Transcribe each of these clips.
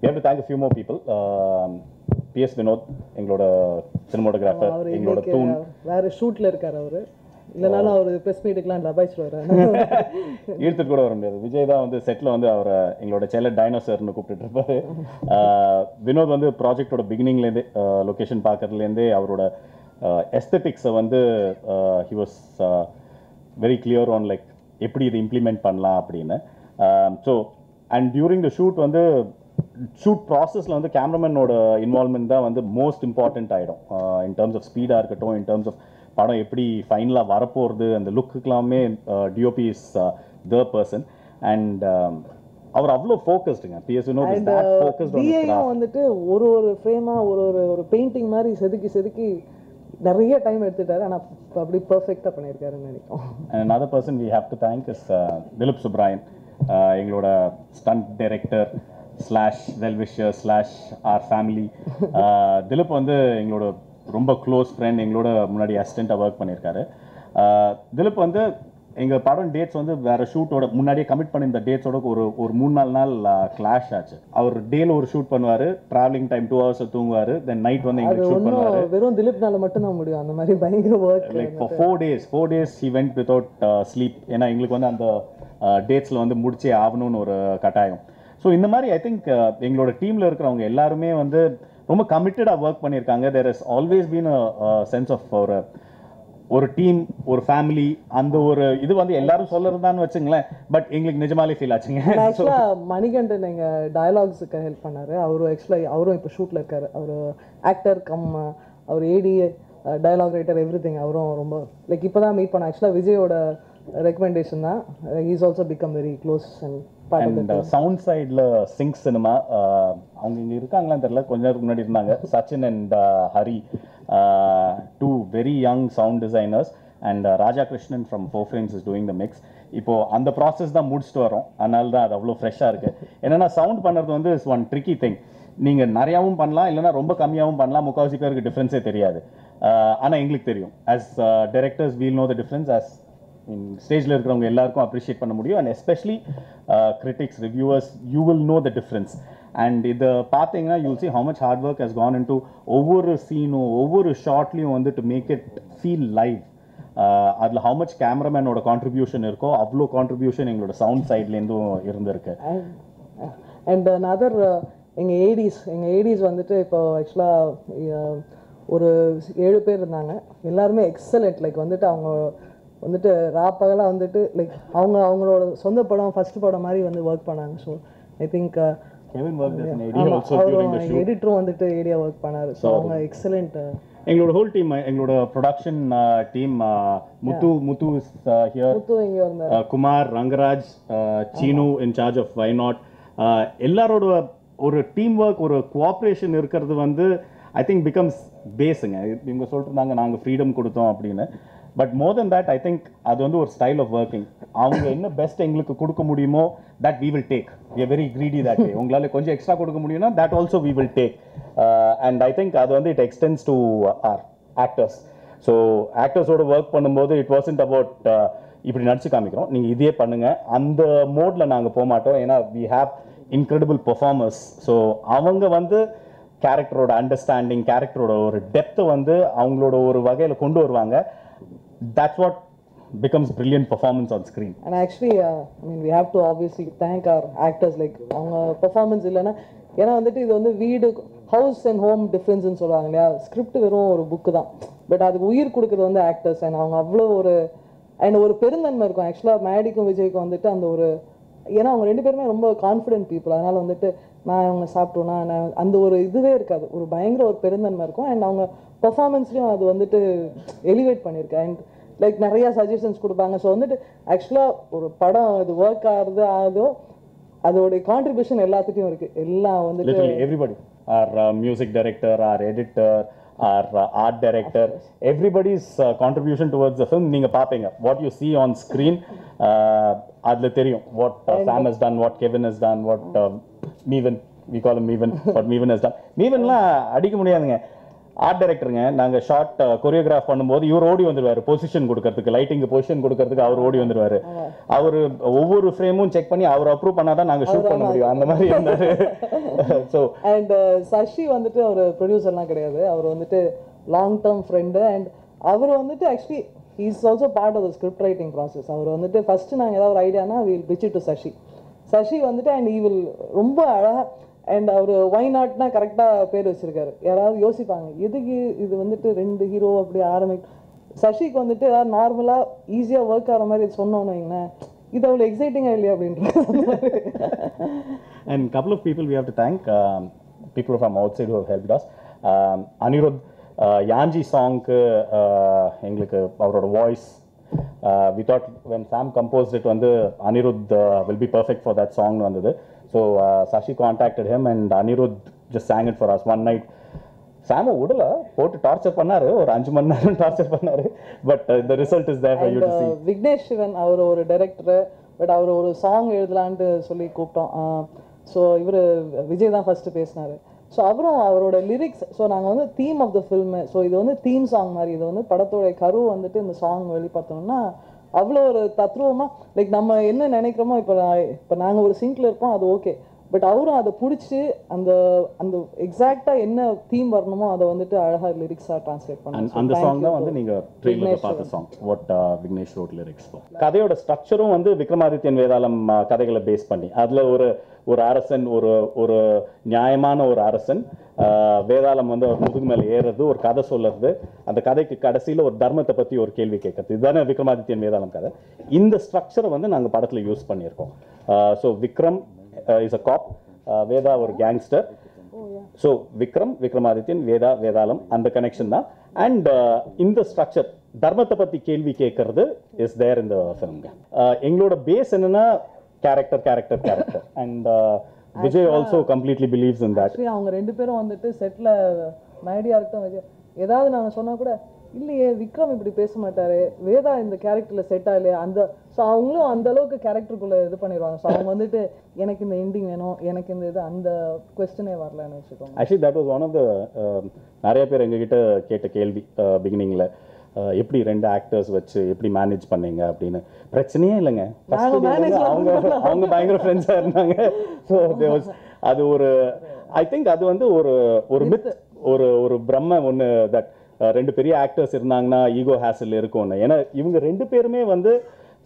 We have to thank a few more people. PS Vinod, எங்களோட cinematographer, எங்களோட தூண். வேற ஷூட்ல இருக்காரு அவரு. இல்லனாலும் அவர் பிரஸ் மீட்டுக்குலாம் டபாய்ச்சுவாரு. ஈர்த்துட்டு கூட வர முடியாது. விஜய் தான் வந்து செட்ல வந்து அவரை எங்களோட செல்ல டைனோசர்னு கூப்பிட்டு இருப்பாரு. வினோத் வந்து ப்ராஜெக்டோட பிகினிங்லேருந்தே லொக்கேஷன் பார்க்கறதுலேருந்தே அவரோட எஸ்தெட்டிக்ஸை வந்து he was very clear on like எப்படி இதை இம்ப்ளிமெண்ட் பண்ணலாம் அப்படின்னு. So and during the shoot வந்து ஷூட் ப்ராசஸில் வந்து கேமராமேனோட இன்வால்மெண்ட் தான் வந்து மோஸ்ட் இம்பார்ட்டண்ட் ஆகிடும். இன் டர்ம்ஸ் ஆஃப் ஸ்பீடாக இருக்கட்டும், இன் டர்ம்ஸ் ஆஃப் படம் எப்படி ஃபைனலாக வரப்போகிறது, அந்த லுக்குக்கெல்லாமே DOP is the person. And அவர் அவ்வளோ ஃபோக்கஸ்டுங்க. PS Vinod is that focused on his craft. வந்துட்டு ஒரு ஃப்ரேமா ஒரு பெயிண்டிங் மாதிரி செதுக்கி நிறைய டைம் எடுத்துட்டாரு. ஆனால் அப்படி பர்ஃபெக்டாக பண்ணியிருக்காருன்னு நினைக்கிறோம். And another person we have to thank is Dilip Subrayan, எங்களோட stunt director / well wisher / our family. Dilip வந்து எங்களோட ரொம்ப க்ளோஸ் ஃப்ரெண்ட், எங்களோட முன்னாடி அசிஸ்டண்ட்டாக ஒர்க் பண்ணியிருக்காரு. திலீப் வந்து எங்கள் படம் டேட்ஸ் வந்து வேறு ஷூட்டோட முன்னாடியே கமிட் பண்ணியிருந்த டேட்ஸோட ஒரு 3-4 நாள் கிளாஷ் ஆச்சு. அவர் டேல ஒரு ஷூட் பண்ணுவார், ட்ராவலிங் டைம் 2 hours தூங்குவார், தென் நைட் வந்து எங்களுக்கு ஷூட் பண்ணுவார். வெறும் திலீப்னால மட்டும் தான் முடியும் அந்த மாதிரி பயங்கர work. Like for 4 days he went without sleep. ஏன்னா எங்களுக்கு வந்து அந்த டேட்ஸில் வந்து முடிச்சே ஆகணும்னு ஒரு கட்டாயம். ஸோ இந்த மாதிரி ஐ திங்க் எங்களோட டீமில் இருக்கிறவங்க எல்லாருமே வந்து ரொம்ப கமிட்டடாக ஒர்க் பண்ணியிருக்காங்க. There is always been a sense of ஒரு டீம், ஒரு ஃபேமிலி, அந்த ஒரு இது வந்து எல்லாரும் சொல்லறதான்னு வச்சுங்களேன். பட் எங்களுக்கு நிஜமாலே ஃபீல் ஆச்சுங்க. மணிகண்டன் எங்கள் டயலாக்ஸுக்கு ஹெல்ப் பண்ணார். அவரும் இப்போ ஷூட்டில் இருக்காரு. அவர் ஆக்டர் அவர் ஏடி, டயலாக் ரைட்டர், எவ்ரிதிங். அவரும் ரொம்ப லைக் இப்போ தான் மீட் பண்ண. ஆக்சுவலாக விஜயோட ரெக்கமெண்டேஷன் தான். He's also become very close and sound சைடில் சிங்க் சினிமா அவங்க இங்கே இருக்காங்களான்னு தெரியல, கொஞ்ச நேரத்துக்கு முன்னாடி இருந்தாங்க. Sachin and Hari, 2 very young sound designers, and Raja Krishnan from 4 Frames is doing the mix. இப்போது அந்த ப்ராசஸ் தான் முடிச்சுட்டு வரோம். அதனால தான் அது அவ்வளோ ஃப்ரெஷ்ஷாக இருக்குது. என்னென்னா சவுண்ட் பண்ணுறது வந்து இஸ் ஒன் ட்ரிக்கி திங். நீங்கள் நிறையாவும் பண்ணலாம், இல்லைனா ரொம்ப கம்மியாகவும் பண்ணலாம். முக்கால்வாசி பேருக்கு டிஃப்ரென்ஸே தெரியாது. ஆனால் எங்களுக்கு தெரியும். As directors we'll know the difference. ஆஸ் ஸ்டேஜில் இருக்கிறவங்க எல்லாருக்கும் அப்ரிஷியேட் பண்ண முடியும். And especially critics, reviewers, you will know the difference. And இதை பார்த்தீங்கன்னா you will see how much hard work has gone into ஒவ்வொரு சீனும் ஒவ்வொரு ஷார்ட்லையும் வந்து to make it feel live. அதில் how much கேமராமேனோட கான்ட்ரிபியூஷன் இருக்கோ அவ்வளோ கான்ட்ரிபியூஷன் எங்களோட சவுண்ட் சைட்லேருந்தும் இருந்திருக்கு. அண்ட் அதர் எங்கள் ஏடிஸ் வந்துட்டு இப்போ ஆக்சுவலாக ஒரு 7 பேர் இருந்தாங்க. எல்லாருமே எக்ஸலண்ட். லைக் வந்துட்டு அவங்க வந்துட்டு ராப்பகலாக வந்துட்டு லைக் அவங்களோட சொந்த படம் ஃபர்ஸ்ட் படம் மாதிரி வந்து ஒர்க் பண்ணாங்க. ஸோ ஐ திங்க் எடிட்டரும் வந்துட்டு ஏடியா ஒர்க் பண்ணாரு. ஸோ அவங்க எக்ஸலண்ட். எங்களோட ஹோல் டீம், எங்களோட ப்ரொடக்ஷன் டீம், முத்து ஹியர், இங்கே வந்தார், Kumar, Rangaraj, Seenu in charge of why not. எல்லாரோட ஒரு டீம் ஒர்க், ஒரு கோஆப்ரேஷன் இருக்கிறது வந்து ஐ திங்க் பிகம்ஸ் பேஸுங்க. இவங்க சொல்லிட்டு இருந்தாங்க நாங்கள் ஃப்ரீடம் கொடுத்தோம் அப்படின்னு. But more then that I think அது வந்து ஒரு ஸ்டைல் ஆஃப் ஒர்க்கிங். அவங்க என்ன பெஸ்ட் எங்களுக்கு கொடுக்க முடியுமோ that we will take. We are very greedy that way. உங்களால் கொஞ்சம் எக்ஸ்ட்ரா கொடுக்க முடியும்னா that also we will take. And I think அது வந்து it extends to our actors. So ஆக்டர்ஸோட ஒர்க் பண்ணும்போது இட் வாசன்ட் அபவுட் இப்படி நடிச்சு காமிக்கிறோம், நீங்கள் இதே பண்ணுங்கள், அந்த மோடில் நாங்கள் போக மாட்டோம். ஏன்னா we have incredible performers. So அவங்க வந்து கேரக்டரோட அண்டர்ஸ்டாண்டிங், கேரக்டரோட ஒரு டெப்த்தை வந்து அவங்களோட ஒரு வகையில் கொண்டு வருவாங்க. That's what becomes brilliant performance on screen. And actually I mean we have to obviously thank our actors. like அவங்க பெர்ஃபார்மன்ஸ் இல்லைன்னா, ஏன்னா வந்துட்டு இது வந்து வீடு ஹவுஸ் அண்ட் ஹோம் டிஃப்ரென்ஸ்ன்னு சொல்லுவாங்க இல்லையா. ஸ்கிரிப்ட் வெறும் ஒரு புக்கு தான், பட் அதுக்கு உயிர் கொடுக்குறது வந்து ஆக்டர்ஸ். அண்ட் அவங்க அவ்வளோ ஒரு பெருந்தன்மை இருக்கும். ஆக்சுவலாக மேடிக்கும் விஜய்க்கும் வந்துட்டு அந்த ஒரு, ஏன்னா அவங்க 2 பேருமே ரொம்ப கான்ஃபிடென்ட் பீப்புள். அதனால் வந்துட்டு நான் அவங்க சாப்பிட்டோன்னா அந்த ஒரு இதுவே இருக்காது. ஒரு பயங்கர ஒரு பெருந்தன்மை இருக்கும். அண்ட் அவங்க பெர்ஃபார்மன்ஸ்லையும் அது வந்துட்டு எலிவேட் பண்ணியிருக்கேன். அண்ட் லைக் நிறையா சஜஷன்ஸ் கொடுப்பாங்க. ஸோ வந்துட்டு ஆக்சுவலாக ஒரு படம் இது ஒர்க் ஆகுதோ அதோடைய கான்ட்ரிபியூஷன் எல்லாத்துட்டையும் இருக்குது. எல்லாம் வந்துட்டு everybody, or music director, or editor, or art director, everybody's contribution towards the film நீங்கள் பார்ப்பீங்க. What you see on screen, அதில் தெரியும் what Sam has done, what Kevin has done, what Meevan, we call him Meevan, what Meevan has done. மீவன்லாம் அடிக்க முடியாதுங்க. Art டைரக்டருங்க. நாங்கள் short choreograph பண்ணும்போது இவர் ஓடி வந்துடுவார் பொசிஷன் கொடுக்கறதுக்கு, லைட்டிங் பொசிஷன் கொடுக்கறதுக்கு அவர் ஓடி வந்துடுவார். அவர் ஒவ்வொரு ஃப்ரேமும் செக் பண்ணி அவர் அப்ரூவ் பண்ணாதான் நாங்கள் ஷூட் பண்ண முடியும், அந்த மாதிரி இருந்தார். ஸோ அண்ட் சசி வந்துட்டு அவர் ப்ரொடியூசர்லாம் கிடையாது, அவர் வந்துட்டு லாங் டேர்ம் ஃப்ரெண்டு. அண்ட் அவர் வந்துட்டு actually is also part of the script writing process. அவர் வந்துட்டு ஃபர்ஸ்ட் நாங்கள் ஏதாவது ஒரு ஐடியானா will pitch it to Sasi வந்துட்டு அண்ட் ஈ வில் ரொம்ப அழகாக. அண்ட் அவர் ஒய் நாட்னா கரெக்டாக பேர் வச்சிருக்காரு. யாராவது யோசிப்பாங்க எதுக்கு இது வந்துட்டு 2 ஹீரோ அப்படி சசிக்கு வந்துட்டு ஏதாவது நார்மலாக ஈஸியாக ஒர்க் ஆகிற மாதிரி சொன்னோன்னு வைங்களேன், இது அவ்வளோ எக்ஸைட்டிங்காக இல்லையா அப்படின்ட்டு. And couple of people we have to thank, people from outside who have helped us. Anirudh, யாஞ்சி சாங்க்கு எங்களுக்கு அவரோட voice, we thought when Sam composed it வந்து Anirudh will be perfect for that song வந்தது. So Sashi contacted him and Anirudh just sang it for us one night. Sam விடல, போட்டு torture பண்ணாரு, ஒரு 5 மணி நேரம் torture பண்ணாரு. But the result is there for you to see. Vignesh Shivan அவர் ஒரு director, but அவர் ஒரு சாங் எழுதலான்ட்டு சொல்லி கூப்பிட்டோம். ஸோ இவர் விஜய் தான் ஃபர்ஸ்ட் பேசினாரு. ஸோ அப்புறம் அவரோட லிரிக்ஸ், ஸோ நாங்கள் வந்து theme of the film, so இது வந்து தீம் சாங் மாதிரி, இது வந்து படத்தோடைய கரு வந்துட்டு இந்த சாங் வெளிப்படுத்தணும்னா அவ்வளோ ஒரு தத்ரூபமாக, லைக் நம்ம என்ன நினைக்கிறோமோ, இப்போ நாங்கள் ஒரு சிங்கில் இருப்போம், அது ஓகே, பட் அவரும் அதை பிடிச்சி அந்த அந்த எக்ஸாக்டாக என்ன தீம் வரணுமோ அதை வந்துட்டு அழகாக லிரிக்ஸாக ட்ரான்ஸ்லேட் பண்ணாங்க. அந்த சாங் தான் வந்து நீங்கள் ட்ரெயிலரில் பார்த்த song, what Vignesh road lyrics. கதையோட ஸ்ட்ரக்சரும் வந்து விக்ரமாதித்யன் வேதாளம் கதைகளை பேஸ் பண்ணி, அதில் ஒரு அரசன், ஒரு நியாயமான ஒரு அரசன், வேதாளம் வந்து அவர் முதுகு மேலே ஏறுறது, ஒரு கதை சொல்லுறது, அந்த கதைக்கு கடைசியில் ஒரு தர்மத்தை பற்றி ஒரு கேள்வி கேட்கறது, இதுதானே விக்ரமாதித்யன் வேதாளம் கதை. இந்த ஸ்ட்ரக்சரை வந்து நாங்கள் படத்தில் யூஸ் பண்ணியிருக்கோம். So Vikram is a cop, Veda ஒரு gangster. So விக்ரமாதித்யன், வேதாளம் அந்த கனெக்ஷன் தான். அண்ட் இந்த ஸ்ட்ரக்சர் தர்மத்தை பற்றி கேள்வி கேட்கறது இஸ் தேர் இந்த ஃபிலிம்ங்க. எங்களோட பேஸ் என்னன்னா character and Vijay also completely believes in that. அவங்க 2 பேரும் வந்துட்டு செட்டில் மேடியா இருக்கட்டும், விஜய் ஏதாவது நாங்கள் சொன்னால் கூட இல்லையே விக்ரம் இப்படி பேச மாட்டாரு, வேதா இந்த கேரக்டரில் செட் ஆகலையே, அந்த ஸோ அவங்களும் அந்த அளவுக்கு கேரக்டருக்குள்ளே இது பண்ணிடுவாங்க. ஸோ அவங்க வந்துட்டு எனக்கு இந்த எண்டிங் வேணும், எனக்கு இந்த இது, அந்த கொஸ்டினே வரலன்னு வச்சுக்கோங்க. Actually that was one of the நிறைய பேர் எங்ககிட்ட கேட்ட கேள்வி பிகினிங்கில், எப்படி 2 ஆக்டர்ஸ் வச்சு எப்படி மேனேஜ் பண்ணீங்க அப்படின்னு. பிரச்சனையே இல்லைங்க, அவங்க பயங்கர ஃப்ரெண்ட்ஸாக இருந்தாங்க. ஸோ அது ஐ திங்க் அது வந்து ஒரு மித், ஒரு பிரம்ம ஒன்று, தட் 2 பெரிய ஆக்டர்ஸ் இருந்தாங்கன்னா ஈகோ ஹேசல் இருக்கும்னு. ஏன்னா இவங்க 2 பேருமே வந்து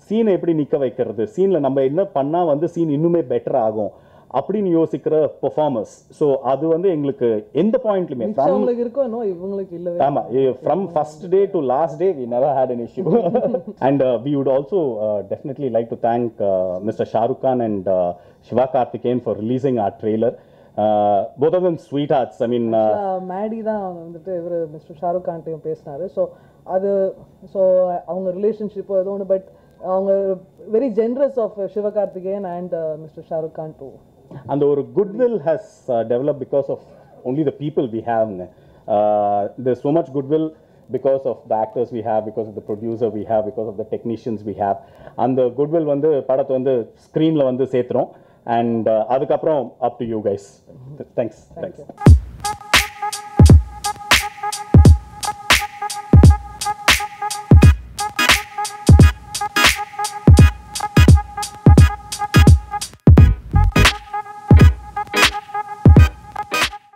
சீனை எப்படி நிற்க வைக்கிறது, சீனில் நம்ம என்ன பண்ணால் வந்து சீன் இன்னுமே பெட்டர் ஆகும் அப்படின்னு யோசிக்கிற பெர்ஃபார்மர்ஸ். ஸோ அது வந்து எங்களுக்கு எந்த பாயிண்ட்லையுமே இருக்கும், இவங்களுக்கு இல்லை. ஆமாம், from first day to last day we never had an issue. And we would also definitely like to thank mister Shahrukh Khan and Siva Karthikeyan for releasing our trailer. both of them sweethearts. I mean Maddy தான் வந்துட்டு இவர் mister Shahrukh கான்ட்டையும் பேசினாரு. So அவங்க ரிலேஷன்ஷிப்போ ஏதோ ஒன்று, but அவங்க very generous of Sivakarthikeyan and mister Shahrukh Khan too. அந்த ஒரு goodwill has developed because of only the people we have. There's so much goodwill because of the actors we have, because of the producer we have, because of the technicians we have. And the goodwill வந்து படத்தை வந்து ஸ்க்ரீனில் வந்து சேர்த்துறோம். And அதுக்கப்புறம் up to you guys. Thanks.